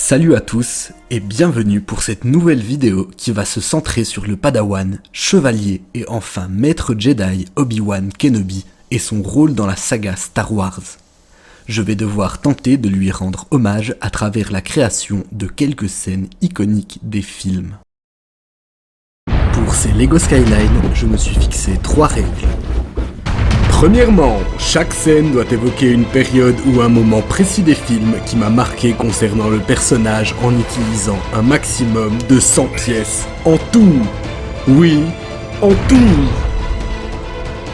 Salut à tous et bienvenue pour cette nouvelle vidéo qui va se centrer sur le Padawan, chevalier et enfin maître Jedi Obi-Wan Kenobi et son rôle dans la saga Star Wars. Je vais devoir tenter de lui rendre hommage à travers la création de quelques scènes iconiques des films. Pour ces LEGO Skyline, je me suis fixé 3 règles. Premièrement, chaque scène doit évoquer une période ou un moment précis des films qui m'a marqué concernant le personnage en utilisant un maximum de 100 pièces en tout. Oui, en tout.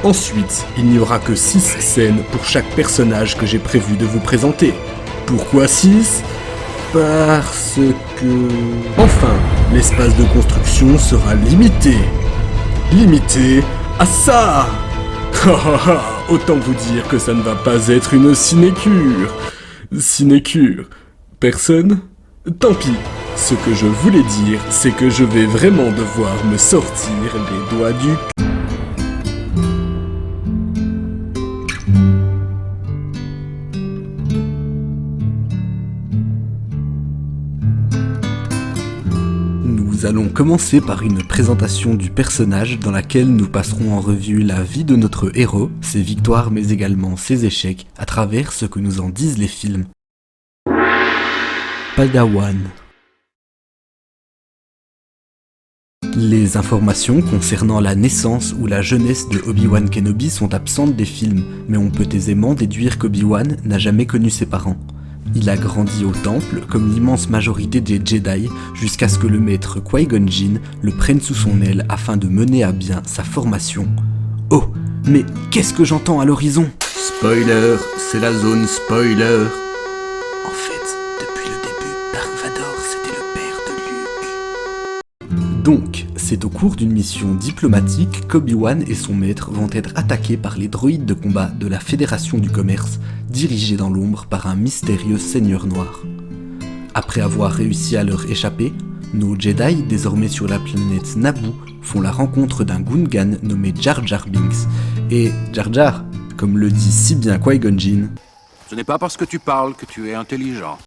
Ensuite, il n'y aura que 6 scènes pour chaque personnage que j'ai prévu de vous présenter. Pourquoi 6 ? Parce que... Enfin, l'espace de construction sera limité. Limité à ça. Autant vous dire que ça ne va pas être une sinécure. Sinécure. Personne ? Tant pis. Ce que je voulais dire, c'est que je vais vraiment devoir me sortir les doigts du cul. Nous allons commencer par une présentation du personnage dans laquelle nous passerons en revue la vie de notre héros, ses victoires mais également ses échecs, à travers ce que nous en disent les films. Padawan. Les informations concernant la naissance ou la jeunesse de Obi-Wan Kenobi sont absentes des films, mais on peut aisément déduire qu'Obi-Wan n'a jamais connu ses parents. Il a grandi au temple, comme l'immense majorité des Jedi, jusqu'à ce que le maître Qui-Gon Jinn le prenne sous son aile afin de mener à bien sa formation. Oh, mais qu'est-ce que j'entends à l'horizon ? Spoiler, c'est la zone spoiler. En fait, depuis le début, Dark Vador, c'était le père de Luke. Donc, c'est au cours d'une mission diplomatique qu'Obi-Wan et son maître vont être attaqués par les droïdes de combat de la Fédération du Commerce, dirigés dans l'ombre par un mystérieux seigneur noir. Après avoir réussi à leur échapper, nos Jedi, désormais sur la planète Naboo, font la rencontre d'un Gungan nommé Jar Jar Binks. Et Jar Jar, comme le dit si bien Qui-Gon Jinn, ce n'est pas parce que tu parles que tu es intelligent.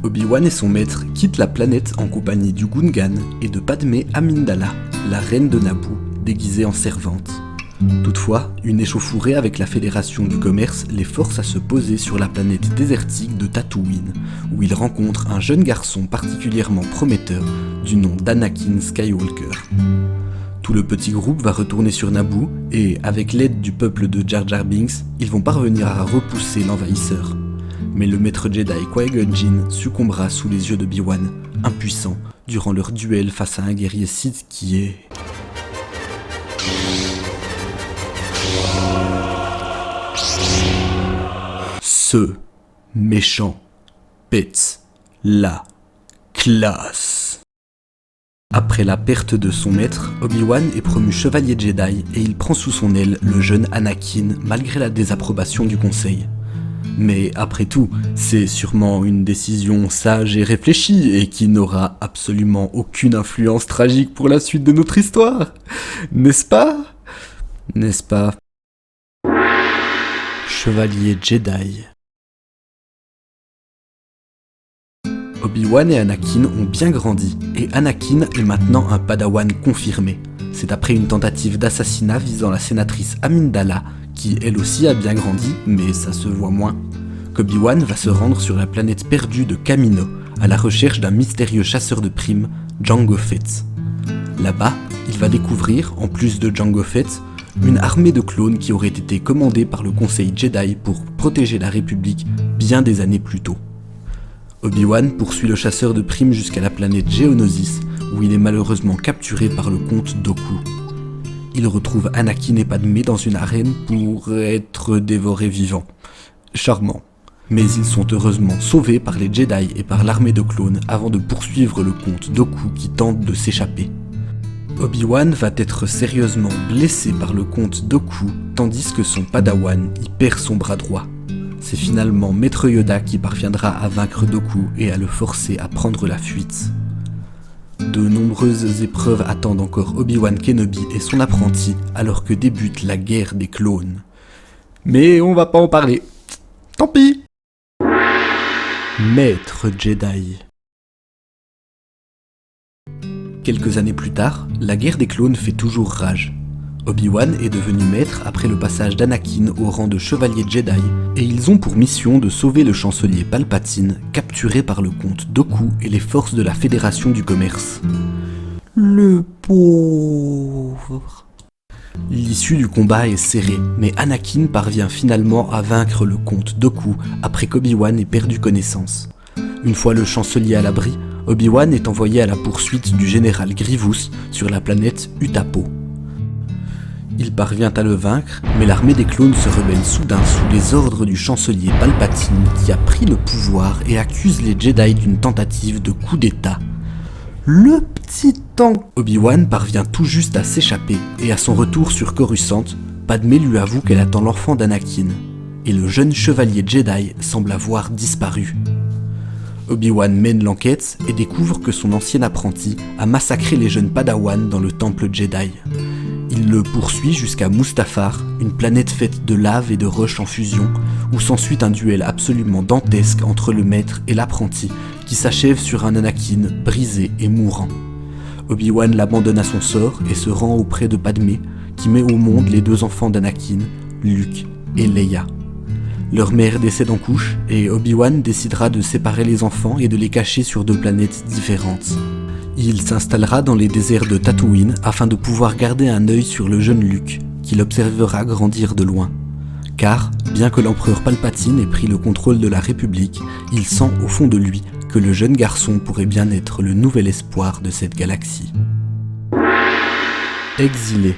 Obi-Wan et son maître quittent la planète en compagnie du Gungan et de Padmé Amidala, la reine de Naboo, déguisée en servante. Toutefois, une échauffourée avec la Fédération du Commerce les force à se poser sur la planète désertique de Tatooine, où ils rencontrent un jeune garçon particulièrement prometteur du nom d'Anakin Skywalker. Tout le petit groupe va retourner sur Naboo et, avec l'aide du peuple de Jar Jar Binks, ils vont parvenir à repousser l'envahisseur. Mais le maître Jedi Qui-Gon Jinn succombera sous les yeux d'Obi-Wan, impuissant, durant leur duel face à un guerrier Sith qui est... Ce méchant pète la classe. Après la perte de son maître, Obi-Wan est promu chevalier Jedi et il prend sous son aile le jeune Anakin malgré la désapprobation du conseil. Mais après tout, c'est sûrement une décision sage et réfléchie et qui n'aura absolument aucune influence tragique pour la suite de notre histoire. N'est-ce pas ? N'est-ce pas ? Chevalier Jedi. Obi-Wan et Anakin ont bien grandi, et Anakin est maintenant un Padawan confirmé. C'est après une tentative d'assassinat visant la sénatrice Amidala, qui elle aussi a bien grandi, mais ça se voit moins, qu'Obi-Wan va se rendre sur la planète perdue de Kamino, à la recherche d'un mystérieux chasseur de primes, Jango Fett. Là-bas, il va découvrir, en plus de Jango Fett, une armée de clones qui aurait été commandée par le Conseil Jedi pour protéger la République bien des années plus tôt. Obi-Wan poursuit le chasseur de primes jusqu'à la planète Geonosis, où il est malheureusement capturé par le comte Dooku. Il retrouve Anakin et Padmé dans une arène pour être dévorés vivants. Charmant. Mais ils sont heureusement sauvés par les Jedi et par l'armée de clones avant de poursuivre le comte Dooku qui tente de s'échapper. Obi-Wan va être sérieusement blessé par le comte Dooku, tandis que son Padawan y perd son bras droit. C'est finalement Maître Yoda qui parviendra à vaincre Dooku et à le forcer à prendre la fuite. De nombreuses épreuves attendent encore Obi-Wan Kenobi et son apprenti alors que débute la guerre des clones. Mais on va pas en parler. Tant pis. Maître Jedi. Quelques années plus tard, la guerre des clones fait toujours rage. Obi-Wan est devenu maître après le passage d'Anakin au rang de chevalier Jedi, et ils ont pour mission de sauver le chancelier Palpatine, capturé par le comte Dooku et les forces de la Fédération du Commerce. Le pauvre. L'issue du combat est serrée, mais Anakin parvient finalement à vaincre le comte Dooku après qu'Obi-Wan ait perdu connaissance. Une fois le chancelier à l'abri, Obi-Wan est envoyé à la poursuite du général Grievous sur la planète Utapo. Il parvient à le vaincre, mais l'armée des clones se rebelle soudain sous les ordres du chancelier Palpatine qui a pris le pouvoir et accuse les Jedi d'une tentative de coup d'état. Le petit temps. Obi-Wan parvient tout juste à s'échapper, et à son retour sur Coruscant, Padmé lui avoue qu'elle attend l'enfant d'Anakin, et le jeune chevalier Jedi semble avoir disparu. Obi-Wan mène l'enquête et découvre que son ancien apprenti a massacré les jeunes Padawan dans le temple Jedi. Il le poursuit jusqu'à Mustafar, une planète faite de lave et de roches en fusion, où s'ensuit un duel absolument dantesque entre le maître et l'apprenti, qui s'achève sur un Anakin brisé et mourant. Obi-Wan l'abandonne à son sort et se rend auprès de Padmé, qui met au monde les deux enfants d'Anakin, Luke et Leia. Leur mère décède en couche, et Obi-Wan décidera de séparer les enfants et de les cacher sur deux planètes différentes. Il s'installera dans les déserts de Tatooine afin de pouvoir garder un œil sur le jeune Luke, qu'il observera grandir de loin. Car, bien que l'empereur Palpatine ait pris le contrôle de la République, il sent au fond de lui que le jeune garçon pourrait bien être le nouvel espoir de cette galaxie. Exilé.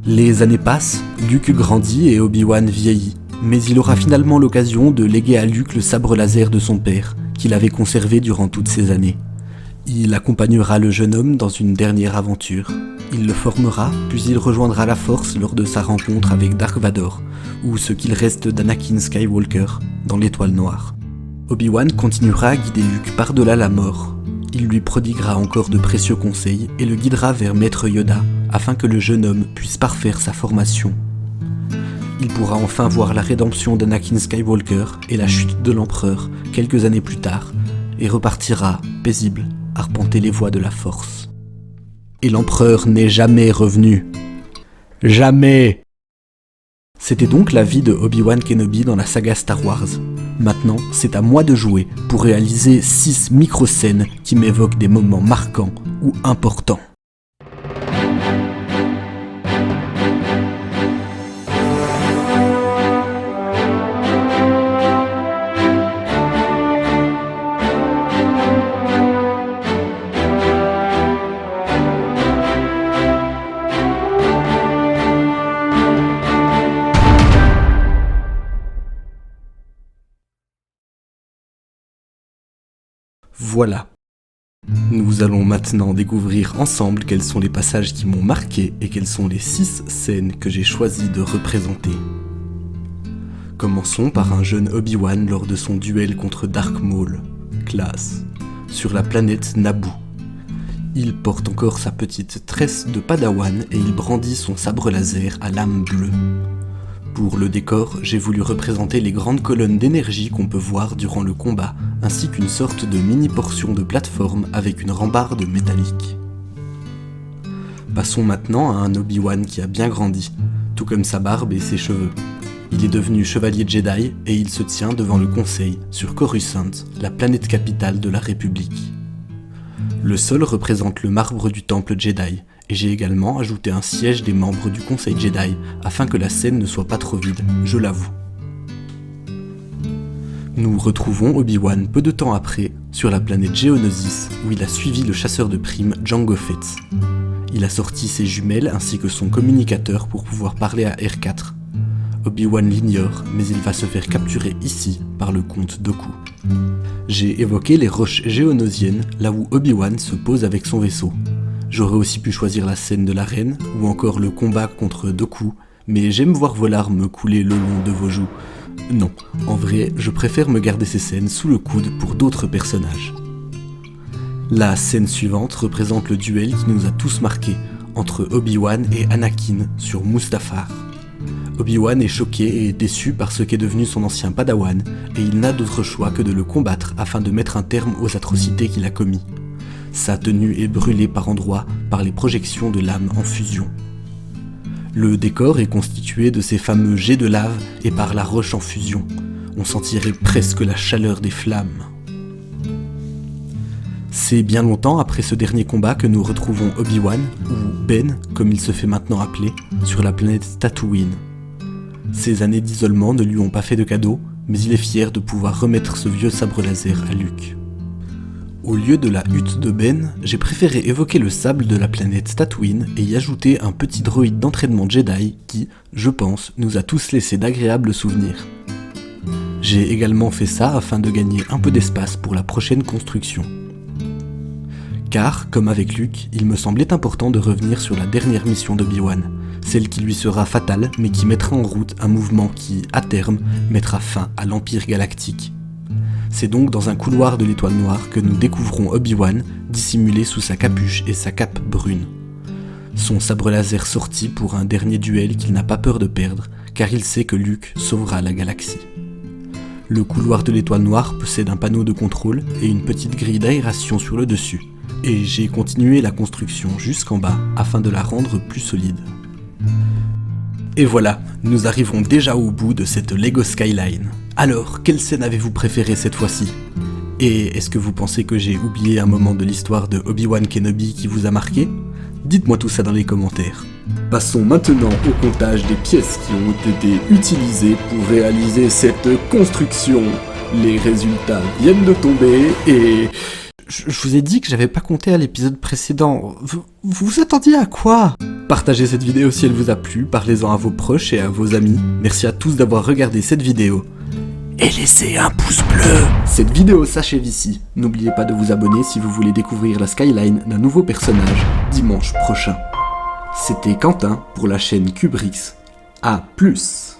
Les années passent, Luke grandit et Obi-Wan vieillit, mais il aura finalement l'occasion de léguer à Luke le sabre laser de son père, qu'il avait conservé durant toutes ces années. Il accompagnera le jeune homme dans une dernière aventure. Il le formera, puis il rejoindra la Force lors de sa rencontre avec Dark Vador, ou ce qu'il reste d'Anakin Skywalker, dans l'Étoile Noire. Obi-Wan continuera à guider Luke par-delà la mort. Il lui prodiguera encore de précieux conseils et le guidera vers Maître Yoda, afin que le jeune homme puisse parfaire sa formation. Il pourra enfin voir la rédemption d'Anakin Skywalker et la chute de l'Empereur quelques années plus tard, et repartira, paisible, arpenter les voies de la Force. Et l'Empereur n'est jamais revenu. Jamais! C'était donc la vie de Obi-Wan Kenobi dans la saga Star Wars. Maintenant, c'est à moi de jouer pour réaliser 6 micro-scènes qui m'évoquent des moments marquants ou importants. Voilà. Nous allons maintenant découvrir ensemble quels sont les passages qui m'ont marqué et quelles sont les 6 scènes que j'ai choisi de représenter. Commençons par un jeune Obi-Wan lors de son duel contre Dark Maul, classe, sur la planète Naboo. Il porte encore sa petite tresse de Padawan et il brandit son sabre laser à lame bleue. Pour le décor, j'ai voulu représenter les grandes colonnes d'énergie qu'on peut voir durant le combat, ainsi qu'une sorte de mini-portion de plateforme avec une rambarde métallique. Passons maintenant à un Obi-Wan qui a bien grandi, tout comme sa barbe et ses cheveux. Il est devenu chevalier Jedi et il se tient devant le Conseil sur Coruscant, la planète capitale de la République. Le sol représente le marbre du temple Jedi, et j'ai également ajouté un siège des membres du Conseil Jedi, afin que la scène ne soit pas trop vide, je l'avoue. Nous retrouvons Obi-Wan peu de temps après, sur la planète Geonosis, où il a suivi le chasseur de primes Jango Fett. Il a sorti ses jumelles ainsi que son communicateur pour pouvoir parler à R4. Obi-Wan l'ignore, mais il va se faire capturer ici par le comte Dooku. J'ai évoqué les roches géonosiennes, là où Obi-Wan se pose avec son vaisseau. J'aurais aussi pu choisir la scène de l'arène, ou encore le combat contre Dooku, mais j'aime voir vos larmes couler le long de vos joues. Non, en vrai, je préfère me garder ces scènes sous le coude pour d'autres personnages. La scène suivante représente le duel qui nous a tous marqués, entre Obi-Wan et Anakin sur Mustafar. Obi-Wan est choqué et déçu par ce qu'est devenu son ancien Padawan, et il n'a d'autre choix que de le combattre afin de mettre un terme aux atrocités qu'il a commis. Sa tenue est brûlée par endroits par les projections de lames en fusion. Le décor est constitué de ces fameux jets de lave et par la roche en fusion. On sentirait presque la chaleur des flammes. C'est bien longtemps après ce dernier combat que nous retrouvons Obi-Wan, ou Ben, comme il se fait maintenant appeler, sur la planète Tatooine. Ces années d'isolement ne lui ont pas fait de cadeau, mais il est fier de pouvoir remettre ce vieux sabre laser à Luke. Au lieu de la hutte de Ben, j'ai préféré évoquer le sable de la planète Tatooine et y ajouter un petit droïde d'entraînement Jedi qui, je pense, nous a tous laissé d'agréables souvenirs. J'ai également fait ça afin de gagner un peu d'espace pour la prochaine construction. Car, comme avec Luke, il me semblait important de revenir sur la dernière mission d'Obi-Wan, celle qui lui sera fatale mais qui mettra en route un mouvement qui, à terme, mettra fin à l'Empire galactique. C'est donc dans un couloir de l'Étoile Noire que nous découvrons Obi-Wan, dissimulé sous sa capuche et sa cape brune. Son sabre laser sorti pour un dernier duel qu'il n'a pas peur de perdre, car il sait que Luke sauvera la galaxie. Le couloir de l'Étoile Noire possède un panneau de contrôle et une petite grille d'aération sur le dessus, et j'ai continué la construction jusqu'en bas afin de la rendre plus solide. Et voilà, nous arrivons déjà au bout de cette Lego Skyline. Alors, quelle scène avez-vous préférée cette fois-ci ? Et est-ce que vous pensez que j'ai oublié un moment de l'histoire de Obi-Wan Kenobi qui vous a marqué ? Dites-moi tout ça dans les commentaires. Passons maintenant au comptage des pièces qui ont été utilisées pour réaliser cette construction. Les résultats viennent de tomber et... Je vous ai dit que j'avais pas compté à l'épisode précédent. Vous vous attendiez à quoi ? Partagez cette vidéo si elle vous a plu, parlez-en à vos proches et à vos amis. Merci à tous d'avoir regardé cette vidéo. Et laissez un pouce bleu. Cette vidéo s'achève ici. N'oubliez pas de vous abonner si vous voulez découvrir la skyline d'un nouveau personnage dimanche prochain. C'était Quentin pour la chaîne Cubrix. A plus.